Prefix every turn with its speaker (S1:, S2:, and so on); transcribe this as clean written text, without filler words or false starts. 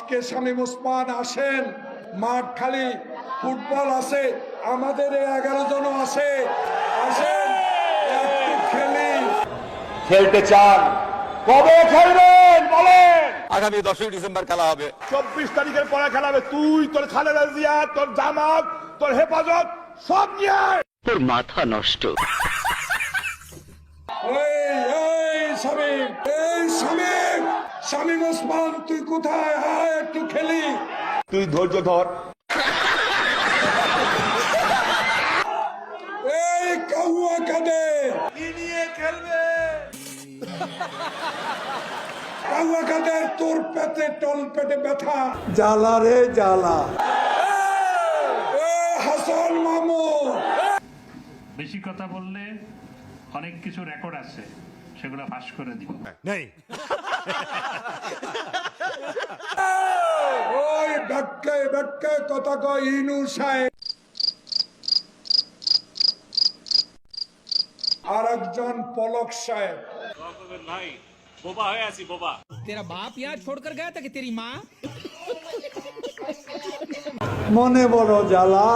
S1: আজকে শামীম ওসমান আসেন, মাঠ খালি, ফুটবল আছে, আমাদের 11 জন আছে, আসেন একটু খেলি।
S2: খেলতে চান, কবে খেলবেন বলেন?
S3: আগামী 10ই ডিসেম্বর খেলা হবে।
S2: 24 তারিখের পরে খেলা হবে। তুই, তোর খালেদা জিয়া, তোর জামাত, তোর হেফাজত সব নিয়ে আয়।
S4: তোর মাথা নষ্ট।
S1: শামীম ওসমান তুই কোথায়? আয় একটু খেলি।
S2: তুই ধৈর্য ধর।
S1: এই কাউয়া কাঁদে,
S2: কি নিয়ে খেলবে?
S1: কাউয়া কাঁদে, তোর পেটে টল পেটে ব্যথা, জ্বালা রে জ্বালা। হাসান মামু,
S5: বেশি কথা বললে অনেক কিছু রেকর্ড আছে, সেগুলো ফাঁস করে দিব।
S1: ওই ব্যাটকায় ব্যাটকায় কথা কয় ইনু সাহেব। আর একজন পলক সাহেব।
S6: ভাই বোবা হয়ে আছি, বোবা।
S7: तेरा बाप यहाँ छोड़कर गया था कि तेरी माँ?
S1: মনে বড় জ্বালা।